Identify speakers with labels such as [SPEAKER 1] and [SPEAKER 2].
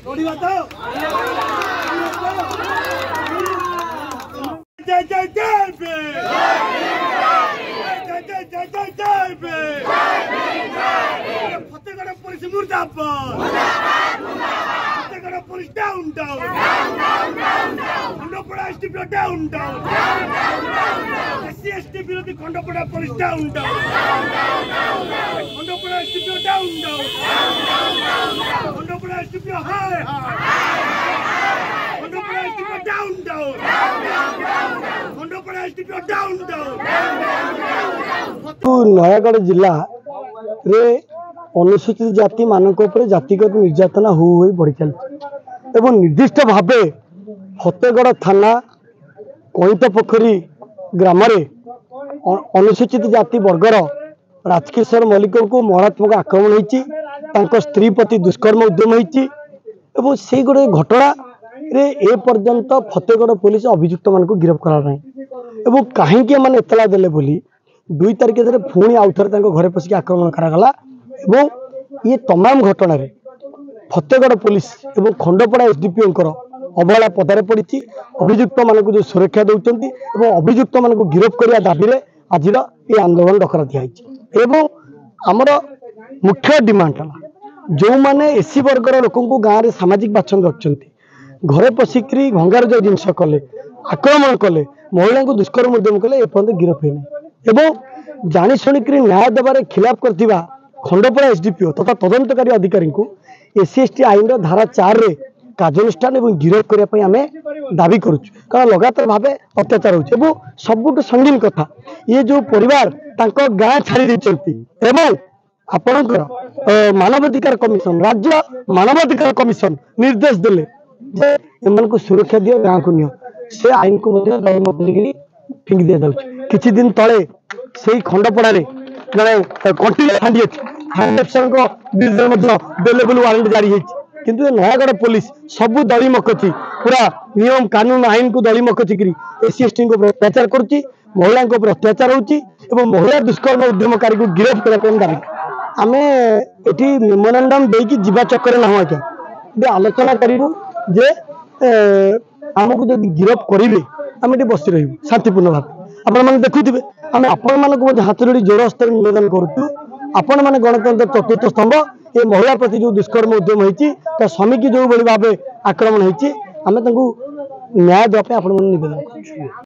[SPEAKER 1] Fatehgarh police मुर्दाबाद, Fatehgarh police down down, Khandapada SDP down down, SC ST विरोधी Khandapada police down down, Khandapada SDP down down, Khandapada SDP हाय हाय, Khandapada SDP down down, Khandapada SDP down down.
[SPEAKER 2] Nayagarh जिला रे अनुसूचित जाति मानक जातिगत निर्यातना हो बढ़ी चलती एवं निर्दिष्ट भाव फतेहगढ़ थाना कईतपोखरी ग्राम अनुसूचित जाति वर्गर राजकिशोर मल्लिक को मारात्मक आक्रमण होती स्त्री प्रति दुष्कर्म उद्यम होती से गोटे घटना रे ए पर्यंत फतेहगढ़ पुलिस अभियुक्त मान गिरफ्त करा कहीं एतला देले बोली 2 तारिख पुणी आउ थे घरे पशिक आक्रमण करागला ये तमाम घटना रे फतेहगढ़ पुलिस और खंडपड़ा एसडीपीओ अवहेला पदारे पड़ी अभियुक्त मान जो सुरक्षा दौरान अभियुक्त मान गिरफ्त करने दाबी में आज ये आंदोलन डकरा दिखाई आमर मुख्य डिमांड है जो मैंने एससी वर्गर लोक गाँव में सामाजिक बाछंद रखते घरे पशिक भंगार जो जिनस कले आक्रमण कले महिला को दुष्कर्म उद्यम कले एपर्यंत गिरफ्त है एवं जानी शुणिक न्याय देवार खिलाफ करथिबा खंडपड़ा एसडीपीओ तथा तदंतकारी अधिकारी को एससी एसटी आईन धारा 4 रे कार्यानुष्ठान और गिरफ्त करने आम दाबी करुचु कारण लगातार भाव अत्याचार हो सबुठ संगीन कथा ये जो परिवार गाँ छाड़ी एवं आपणकर मानवाधिकार कमिशन राज्य मानवाधिकार कमिशन निर्देश देले जे एमनको सुरक्षा दियो गाँ को नियो से आईन को फिंगी दि जाऊँ किछि दिन तले से खंडपड़ा जड़े कंटिन्यू बेलेबल वारंट जारी किंतु नयागढ़ पुलिस सबू दली मकची पूरा नियम कानून आईन को दली मकचिकी एससी एसटी अत्याचार करुच्ची महिला अत्याचार होती महिला दुष्कर्म उद्यमकारी को गिरफ्त करने दाबी आम ये मेमोरांडम देकी जीवा चक्कर ना आज्ञा आलोचना करूँ जे आमको जब गिरफ्त करेंगे आम ये बसी रही शांतिपूर्ण भाव आपण मैंने देखुवे आम आपण मानक हाथ जोड़ी जोर स्तर निवेदन करुँ आपण मैंने गणतंत्र चतुर्थ स्तंभ ये महिला प्रति जो दुष्कर्म उद्यम होती स्वामी की जो भाव आक्रमण होती आम न्याय देवाई आपण निवेदन कर।